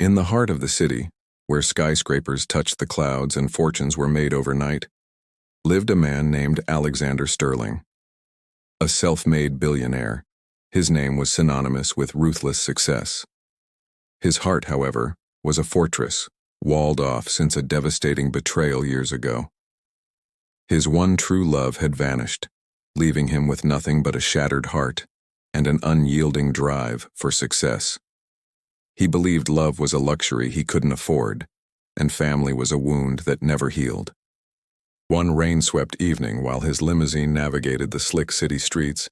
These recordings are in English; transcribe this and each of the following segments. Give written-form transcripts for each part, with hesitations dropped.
In the heart of the city, where skyscrapers touched the clouds and fortunes were made overnight, lived a man named Alexander Sterling. A self-made billionaire, his name was synonymous with ruthless success. His heart, however, was a fortress, walled off since a devastating betrayal years ago. His one true love had vanished, leaving him with nothing but a shattered heart and an unyielding drive for success. He believed love was a luxury he couldn't afford, and family was a wound that never healed. One rain-swept evening, while his limousine navigated the slick city streets,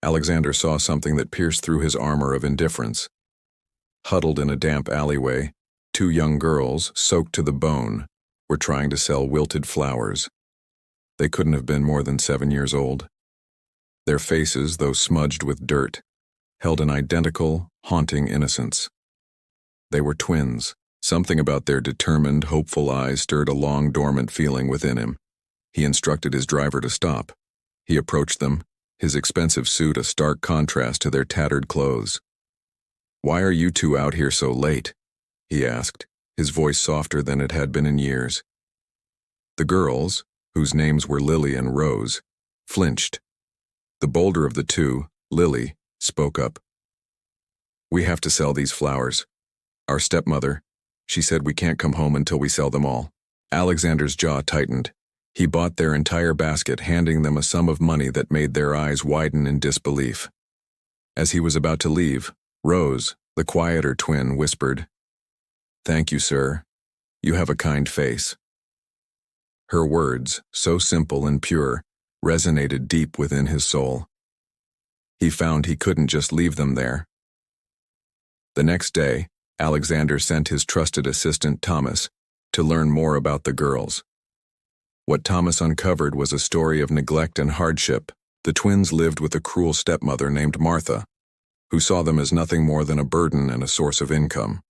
Alexander saw something that pierced through his armor of indifference. Huddled in a damp alleyway, two young girls, soaked to the bone, were trying to sell wilted flowers. They couldn't have been more than 7 years old. Their faces, though smudged with dirt, held an identical, haunting innocence. They were twins. Something about their determined, hopeful eyes stirred a long, dormant feeling within him. He instructed his driver to stop. He approached them, his expensive suit a stark contrast to their tattered clothes. "Why are you two out here so late?" he asked, his voice softer than it had been in years. The girls, whose names were Lily and Rose, flinched. The bolder of the two, Lily, spoke up. "We have to sell these flowers. Our stepmother, she said we can't come home until we sell them all." Alexander's jaw tightened. He bought their entire basket, handing them a sum of money that made their eyes widen in disbelief. As he was about to leave, Rose, the quieter twin, whispered, "Thank you, sir. You have a kind face." Her words, so simple and pure, resonated deep within his soul. He found he couldn't just leave them there. The next day, Alexander sent his trusted assistant, Thomas, to learn more about the girls. What Thomas uncovered was a story of neglect and hardship. The twins lived with a cruel stepmother named Martha, who saw them as nothing more than a burden and a source of income.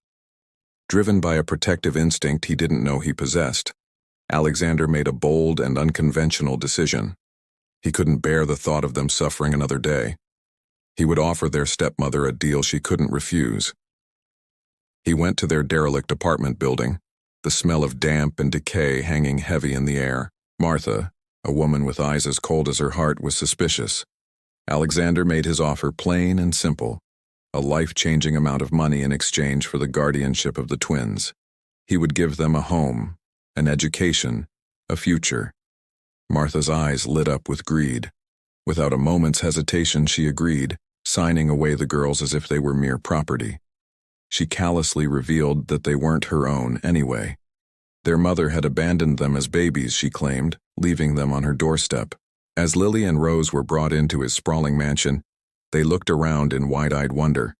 Driven by a protective instinct he didn't know he possessed, Alexander made a bold and unconventional decision. He couldn't bear the thought of them suffering another day. He would offer their stepmother a deal she couldn't refuse. He went to their derelict apartment building, the smell of damp and decay hanging heavy in the air. Martha, a woman with eyes as cold as her heart, was suspicious. Alexander made his offer plain and simple, a life-changing amount of money in exchange for the guardianship of the twins. He would give them a home, an education, a future. Martha's eyes lit up with greed. Without a moment's hesitation, she agreed, signing away the girls as if they were mere property. She callously revealed that they weren't her own anyway. Their mother had abandoned them as babies, she claimed, leaving them on her doorstep. As Lily and Rose were brought into his sprawling mansion, they looked around in wide-eyed wonder.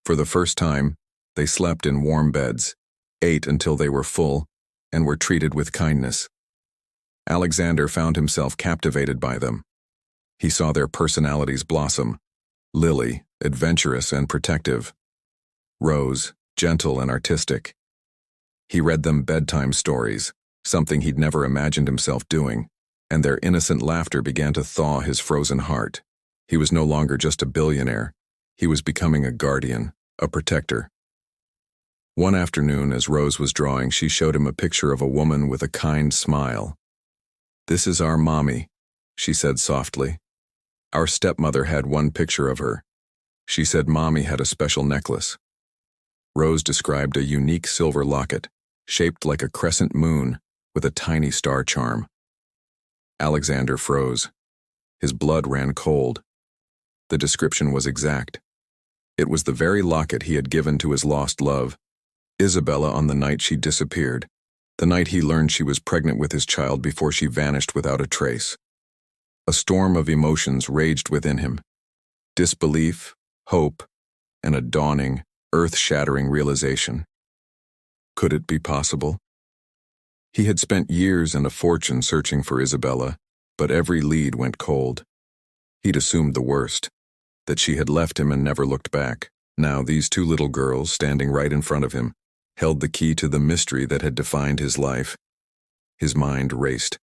For the first time, they slept in warm beds, ate until they were full, and were treated with kindness. Alexander found himself captivated by them. He saw their personalities blossom. Lily, adventurous and protective. Rose, gentle and artistic. He read them bedtime stories, something he'd never imagined himself doing, and their innocent laughter began to thaw his frozen heart. He was no longer just a billionaire. He was becoming a guardian, a protector. One afternoon, as Rose was drawing, she showed him a picture of a woman with a kind smile. "This is our mommy," she said softly. "Our stepmother had one picture of her. She said Mommy had a special necklace." Rose described a unique silver locket, shaped like a crescent moon, with a tiny star charm. Alexander froze. His blood ran cold. The description was exact. It was the very locket he had given to his lost love, Isabella, on the night she disappeared, the night he learned she was pregnant with his child before she vanished without a trace. A storm of emotions raged within him. Disbelief, hope, and a dawning, earth-shattering realization. Could it be possible? He had spent years and a fortune searching for Isabella, but every lead went cold. He'd assumed the worst, that she had left him and never looked back. Now these two little girls, standing right in front of him, held the key to the mystery that had defined his life. His mind raced.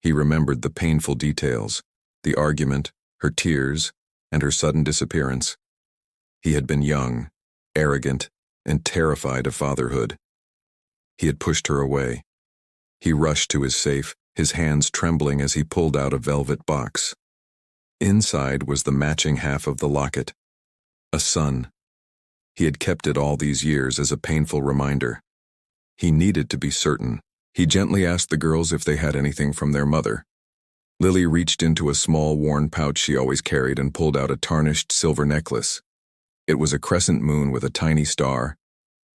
He remembered the painful details, the argument, her tears, and her sudden disappearance. He had been young, arrogant, and terrified of fatherhood. He had pushed her away. He rushed to his safe, his hands trembling as he pulled out a velvet box. Inside was the matching half of the locket, a son. He had kept it all these years as a painful reminder. He needed to be certain. He gently asked the girls if they had anything from their mother. Lily reached into a small, worn pouch she always carried and pulled out a tarnished silver necklace. It was a crescent moon with a tiny star,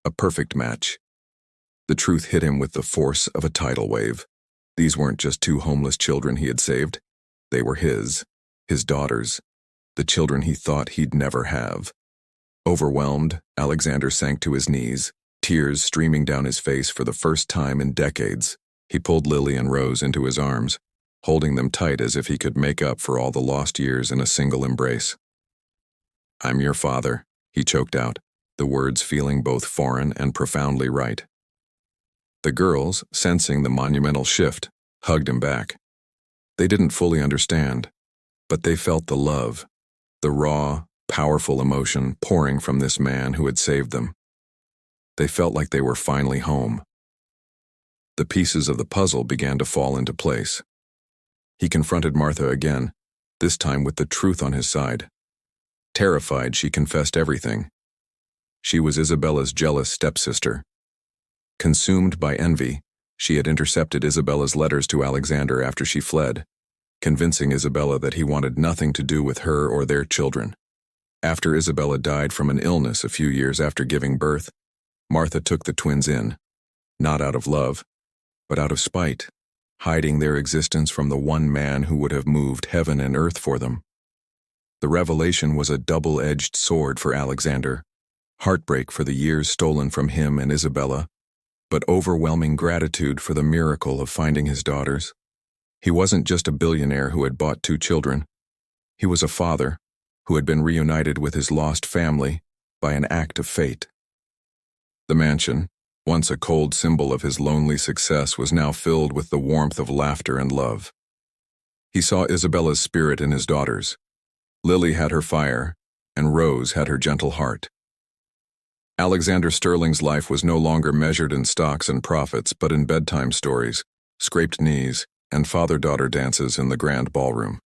a perfect match. The truth hit him with the force of a tidal wave. These weren't just two homeless children he had saved. They were his daughters, the children he thought he'd never have. Overwhelmed, Alexander sank to his knees, tears streaming down his face for the first time in decades. He pulled Lily and Rose into his arms, holding them tight as if he could make up for all the lost years in a single embrace. "I'm your father," he choked out, the words feeling both foreign and profoundly right. The girls, sensing the monumental shift, hugged him back. They didn't fully understand, but they felt the love, the raw, powerful emotion pouring from this man who had saved them. They felt like they were finally home. The pieces of the puzzle began to fall into place. He confronted Martha again, this time with the truth on his side. Terrified, she confessed everything. She was Isabella's jealous stepsister. Consumed by envy, she had intercepted Isabella's letters to Alexander after she fled, convincing Isabella that he wanted nothing to do with her or their children. After Isabella died from an illness a few years after giving birth, Martha took the twins in, not out of love, but out of spite, hiding their existence from the one man who would have moved heaven and earth for them. The revelation was a double-edged sword for Alexander, heartbreak for the years stolen from him and Isabella, but overwhelming gratitude for the miracle of finding his daughters. He wasn't just a billionaire who had bought two children. He was a father who had been reunited with his lost family by an act of fate. The mansion, once a cold symbol of his lonely success, was now filled with the warmth of laughter and love. He saw Isabella's spirit in his daughters. Lily had her fire, and Rose had her gentle heart. Alexander Sterling's life was no longer measured in stocks and profits, but in bedtime stories, scraped knees, and father-daughter dances in the grand ballroom.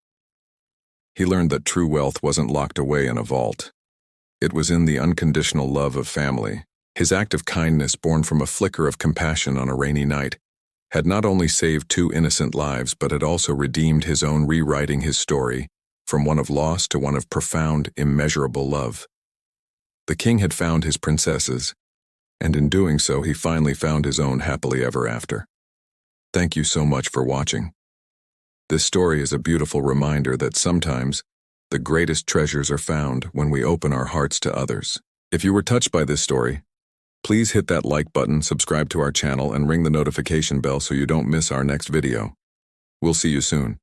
He learned that true wealth wasn't locked away in a vault. It was in the unconditional love of family. His act of kindness, born from a flicker of compassion on a rainy night, had not only saved two innocent lives, but had also redeemed his own, rewriting his story from one of loss to one of profound, immeasurable love. The king had found his princesses, and in doing so, he finally found his own happily ever after. Thank you so much for watching. This story is a beautiful reminder that sometimes the greatest treasures are found when we open our hearts to others. If you were touched by this story, please hit that like button, subscribe to our channel, and ring the notification bell so you don't miss our next video. We'll see you soon.